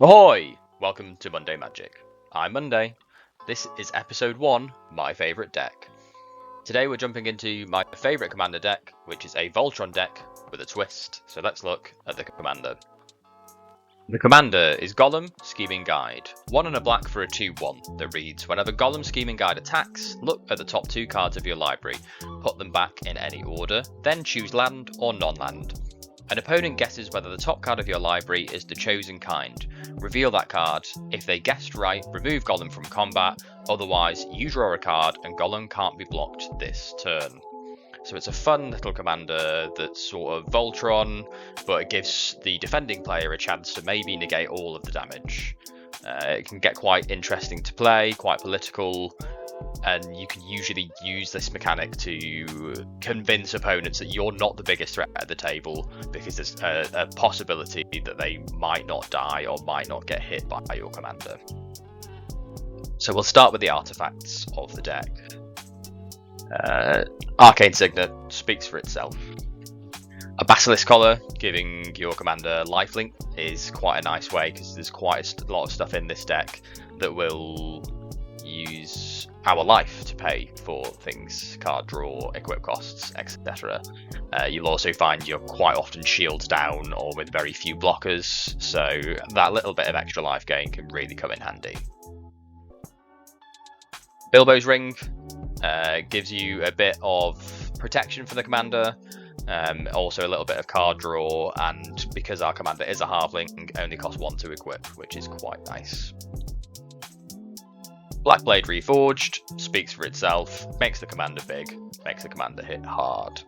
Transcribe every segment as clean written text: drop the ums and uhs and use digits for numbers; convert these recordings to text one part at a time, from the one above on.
Ahoy! Welcome to Monday Magic. I'm Monday. This is episode 1, My Favourite Deck. Today we're jumping into my favourite commander deck, which is a Voltron deck with a twist. So let's look at the commander. The commander is Golem Scheming Guide. 1 and a black for a 2/1 that reads, whenever Golem Scheming Guide attacks, look at the top 2 cards of your library, put them back in any order, then choose land or non-land. An opponent guesses whether the top card of your library is the chosen kind. Reveal that card. If they guessed right, remove Golem from combat. Otherwise, you draw a card and Golem can't be blocked this turn. So it's a fun little commander that's sort of Voltron, but it gives the defending player a chance to maybe negate all of the damage. It can get quite interesting to play, quite political, and you can usually use this mechanic to convince opponents that you're not the biggest threat at the table, because there's a possibility that they might not die or might not get hit by your commander. So we'll start with the artifacts of the deck. Arcane Signet speaks for itself. A Basilisk Collar, giving your commander lifelink, is quite a nice way, because there's quite a lot of stuff in this deck that will use our life to pay for things, card draw, equip costs, etc. You'll also find you're quite often shields down or with very few blockers, so that little bit of extra life gain can really come in handy. Bilbo's Ring gives you a bit of protection for the commander, also a little bit of card draw, and because our commander is a halfling, only costs 1 to equip, which is quite nice. Blackblade Reforged speaks for itself, makes the commander big, makes the commander hit hard.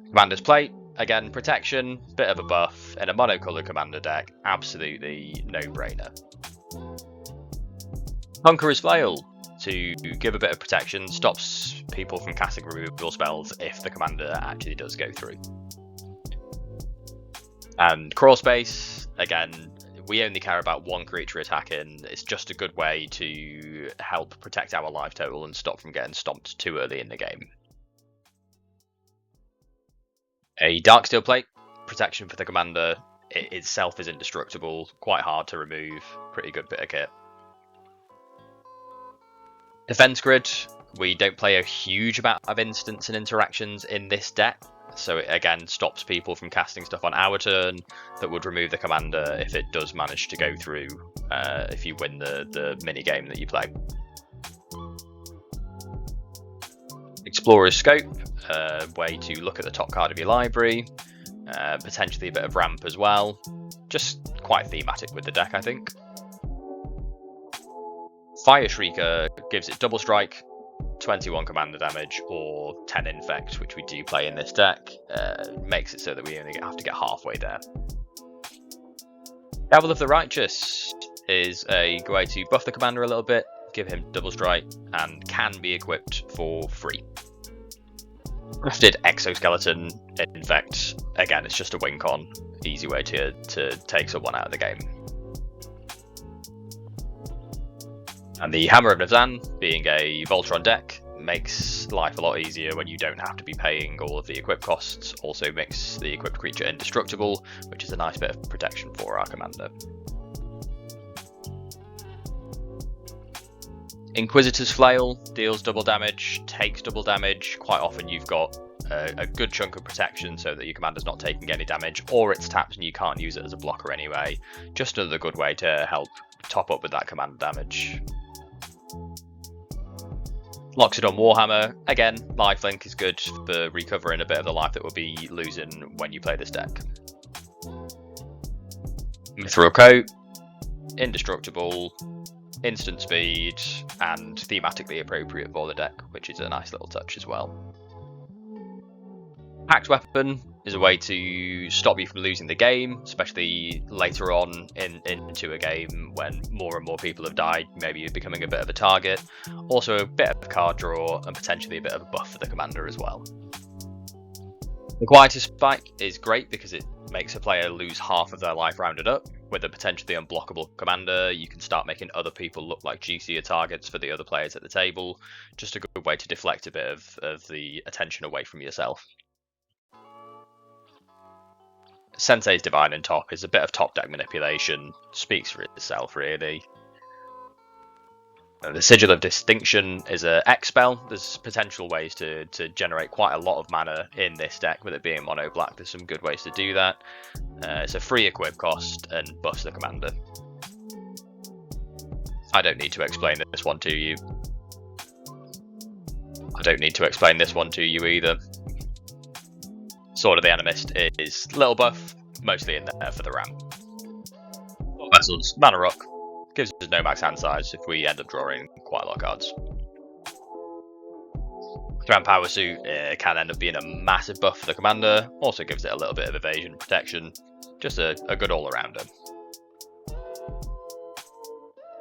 Commander's Plate, again protection, bit of a buff, in a monocolour commander deck, absolutely no-brainer. Conqueror's Flail, to give a bit of protection, stops people from casting removal spells if the commander actually does go through. And Crawl Space, again, we only care about 1 creature attacking. It's just a good way to help protect our life total and stop from getting stomped too early in the game. A Darksteel Plate, protection for the commander. It itself is indestructible, quite hard to remove, pretty good bit of kit. Defense Grid, we don't play a huge amount of instants and interactions in this deck, so it again stops people from casting stuff on our turn that would remove the commander if it does manage to go through, if you win the mini game that you play. Explorer's Scope, a way to look at the top card of your library, potentially a bit of ramp as well, just quite thematic with the deck, I think. Fire Shrieker gives it double strike, 21 commander damage, or 10 infect, which we do play in this deck. Makes it so that we only have to get halfway there. Gavel of the Righteous is a way to buff the commander a little bit, give him double strike, and can be equipped for free. Crafted Exoskeleton infect, again, it's just a win con, easy way to take someone out of the game. And the Hammer of Nazan, being a Voltron deck, makes life a lot easier when you don't have to be paying all of the equip costs. Also makes the equipped creature indestructible, which is a nice bit of protection for our commander. Inquisitor's Flail deals double damage, takes double damage. Quite often you've got a good chunk of protection so that your commander's not taking any damage, or it's tapped and you can't use it as a blocker anyway. Just another good way to help top up with that commander damage. Loxodon Warhammer, again, lifelink is good for recovering a bit of the life that we'll be losing when you play this deck. Mithril Coat, indestructible, instant speed, and thematically appropriate for the deck, which is a nice little touch as well. Packed Weapon is a way to stop you from losing the game, especially later on into a game when more and more people have died. Maybe you're becoming a bit of a target. Also a bit of card draw and potentially a bit of a buff for the commander as well. The Quietus Spike is great because it makes a player lose half of their life rounded up. With a potentially unblockable commander, you can start making other people look like juicier targets for the other players at the table. Just a good way to deflect a bit of the attention away from yourself. Sensei's Divine in top is a bit of top deck manipulation, speaks for itself really. The Sigil of Distinction is a X spell. There's potential ways to generate quite a lot of mana in this deck, with it being mono black. There's some good ways to do that. It's a free equip cost and buffs the commander. I don't need to explain this one to you. I don't need to explain this one to you either. Sword of the Animist is little buff, mostly in there for the ramp. Vessels, Mana Rock. Gives us no max hand size if we end up drawing quite a lot of cards. Thran Power Suit can end up being a massive buff for the commander, also gives it a little bit of evasion and protection. Just a good all-arounder.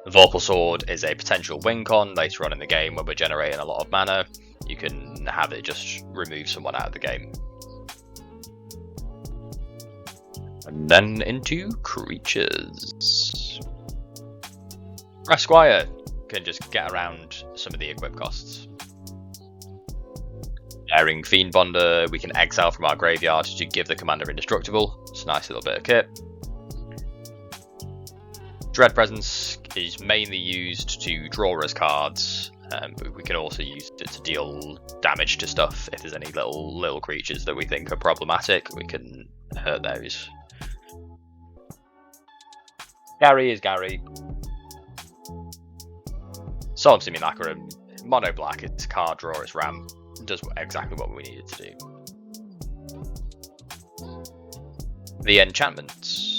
The Vorpal Sword is a potential win con later on in the game when we're generating a lot of mana. You can have it just remove someone out of the game. And then into creatures. Esquire can just get around some of the equip costs. Airing Fiend Bonder, we can exile from our graveyard to give the commander indestructible. It's a nice little bit of kit. Dread Presence is mainly used to draw us cards, but we can also use it to deal damage to stuff. If there's any little creatures that we think are problematic, we can hurt those. Gary is Gary. Solemn Simulacrum, mono black, it's card draw, it's ramp, does exactly what we needed to do. The enchantments.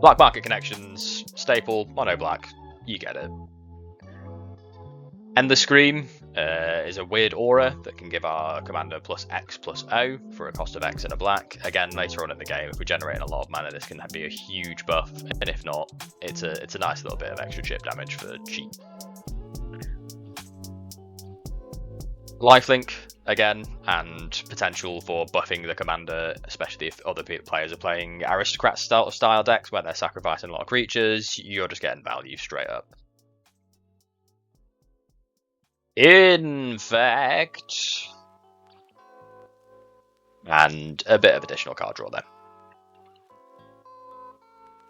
Black Market Connections, staple, mono black, you get it. And the Scream is a weird aura that can give our commander plus X plus O for a cost of X and a black. Again, later on in the game, if we're generating a lot of mana, this can be a huge buff, and if not, it's a nice little bit of extra chip damage for cheap. Lifelink, again, and potential for buffing the commander, especially if other players are playing aristocrat style decks where they're sacrificing a lot of creatures, you're just getting value straight up. Infect, and a bit of additional card draw then.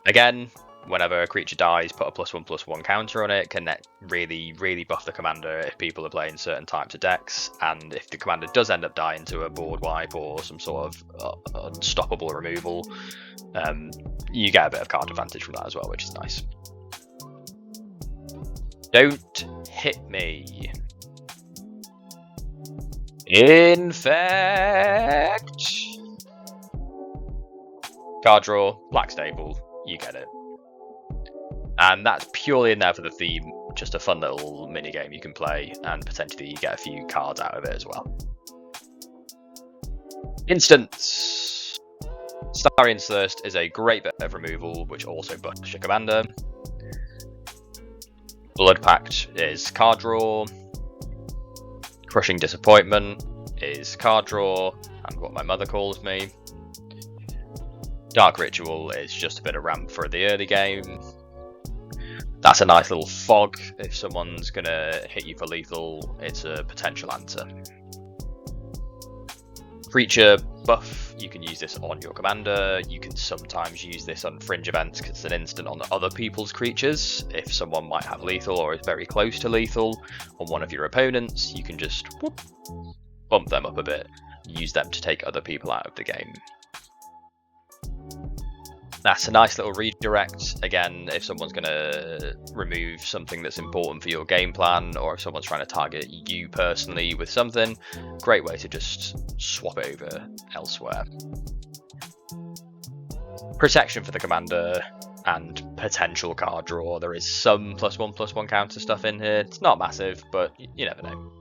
Again, whenever a creature dies, put a +1/+1 counter on it. Can really buff the commander if people are playing certain types of decks, and if the commander does end up dying to a board wipe or some sort of unstoppable removal, you get a bit of card advantage from that as well, which is nice. Don't hit me. Infect. Card draw, black staple, you get it. And that's purely in there for the theme, just a fun little mini game you can play, and potentially you get a few cards out of it as well. Instants. Starion's Thirst is a great bit of removal, which also buffs your commander. Blood Pact is card draw. Crushing Disappointment is card draw, and what my mother calls me. Dark Ritual is just a bit of ramp for the early game. That's a nice little fog. If someone's going to hit you for lethal, it's a potential answer. Creature buff, you can use this on your commander. You can sometimes use this on fringe events because it's an instant on other people's creatures. If someone might have lethal or is very close to lethal on one of your opponents, you can just bump them up a bit, use them to take other people out of the game. That's a nice little redirect. Again, if someone's going to remove something that's important for your game plan, or if someone's trying to target you personally with something, great way to just swap over elsewhere. Protection for the commander and potential card draw. There is some +1/+1 counter stuff in here. It's not massive, but you never know.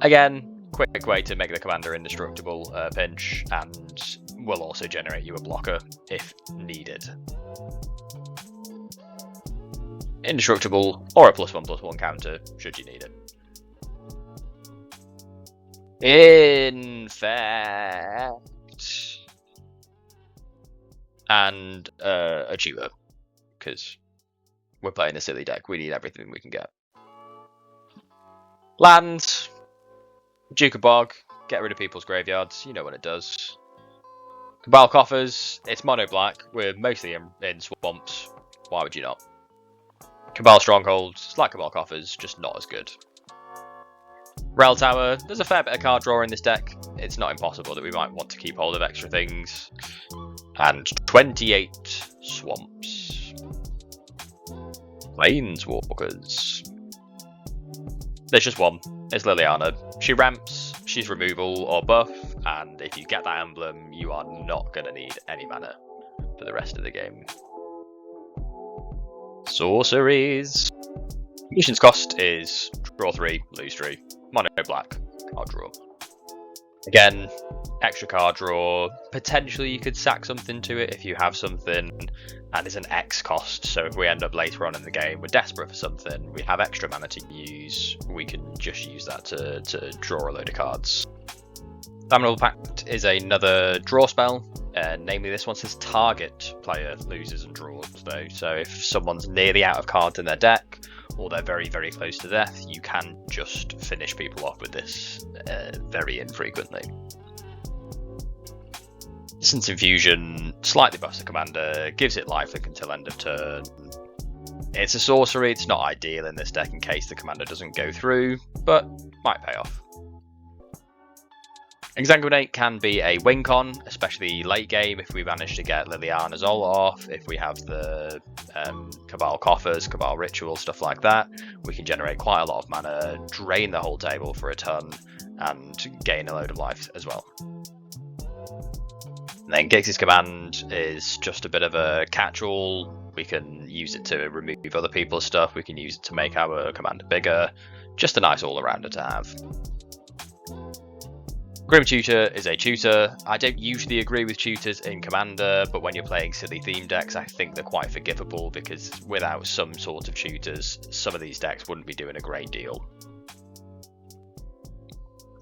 Again, quick way to make the commander indestructible, pinch, and will also generate you a blocker if needed. Indestructible or a +1/+1 counter should you need it. Infect and Achiever, because we're playing a silly deck. We need everything we can get. Lands, Duke of Bog, get rid of people's graveyards, you know what it does. Cabal Coffers, it's mono black, we're mostly in swamps, why would you not? Cabal Strongholds, it's like Cabal Coffers, just not as good. Rail Tower, there's a fair bit of card draw in this deck, it's not impossible that we might want to keep hold of extra things. And 28 swamps. Planeswalkers. There's just one, it's Liliana. She ramps, she's removal or buff, and if you get that emblem, you are not going to need any mana for the rest of the game. Sorceries. Mission's cost is draw 3, lose 3. Mono black, card draw. Again, extra card draw. Potentially you could sack something to it if you have something and it's an X cost. So if we end up later on in the game, we're desperate for something, we have extra mana to use, we can just use that to draw a load of cards. Damnable Pact is another draw spell. Namely, this one says target player loses and draws though. So if someone's nearly out of cards in their deck, or they're very, very close to death, you can just finish people off with this very infrequently. Distance Infusion slightly buffs the commander, gives it lifelink until end of turn. It's a sorcery, it's not ideal in this deck in case the commander doesn't go through, but might pay off. Exsanguinate can be a win con, especially late game if we manage to get Liliana's Zoloff, if we have the Cabal Coffers, Cabal Ritual, stuff like that. We can generate quite a lot of mana, drain the whole table for a ton, and gain a load of life as well. And then Giggs' command is just a bit of a catch-all. We can use it to remove other people's stuff, we can use it to make our commander bigger. Just a nice all-arounder to have. Grim Tutor is a tutor. I don't usually agree with tutors in Commander, but when you're playing silly theme decks, I think they're quite forgivable because without some sort of tutors, some of these decks wouldn't be doing a great deal.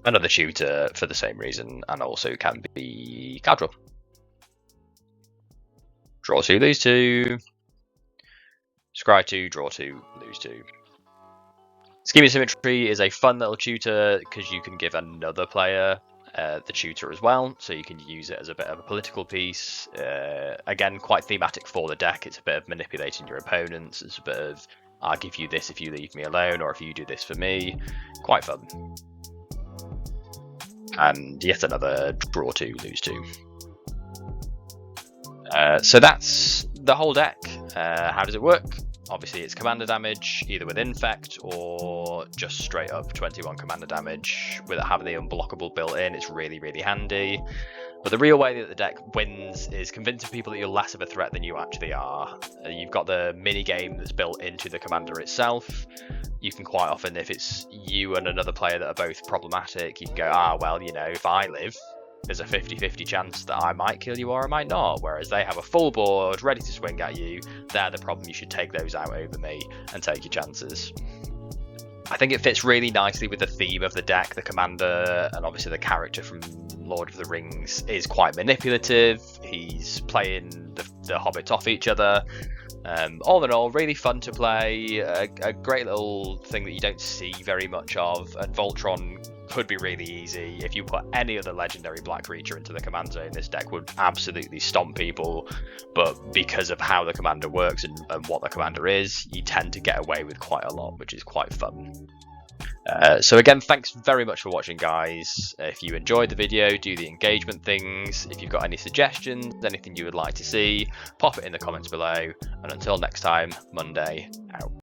Another tutor for the same reason, and also can be card draw. Draw 2, lose 2. Scry 2, draw 2, lose 2. Scheme of Symmetry is a fun little tutor because you can give another player the tutor as well, so you can use it as a bit of a political piece. Again, quite thematic for the deck. It's a bit of manipulating your opponents. It's a bit of, I'll give you this if you leave me alone, or if you do this for me. Quite fun. And yet another draw 2, lose 2. So that's the whole deck. How does it work? Obviously it's commander damage, either with Infect or just straight up 21 commander damage. With it having the unblockable built in, it's really, really handy. But the real way that the deck wins is convincing people that you're less of a threat than you actually are. You've got the mini game that's built into the commander itself. You can quite often, if it's you and another player that are both problematic, you can go, well, you know, if I live, there's a 50-50 chance that I might kill you or I might not, whereas they have a full board ready to swing at you. They're the problem, you should take those out over me and take your chances. I think it fits really nicely with the theme of the deck. The commander, and obviously the character from Lord of the Rings, is quite manipulative. He's playing the hobbits off each other. All in all, really fun to play, a great little thing that you don't see very much of, and Voltron could be really easy. If you put any other legendary black creature into the command zone, this deck would absolutely stomp people, but because of how the commander works and what the commander is, you tend to get away with quite a lot, which is quite fun. So again, thanks very much for watching, guys. If you enjoyed the video, do the engagement things. If you've got any suggestions, anything you would like to see, pop it in the comments below. And until next time, Monday out.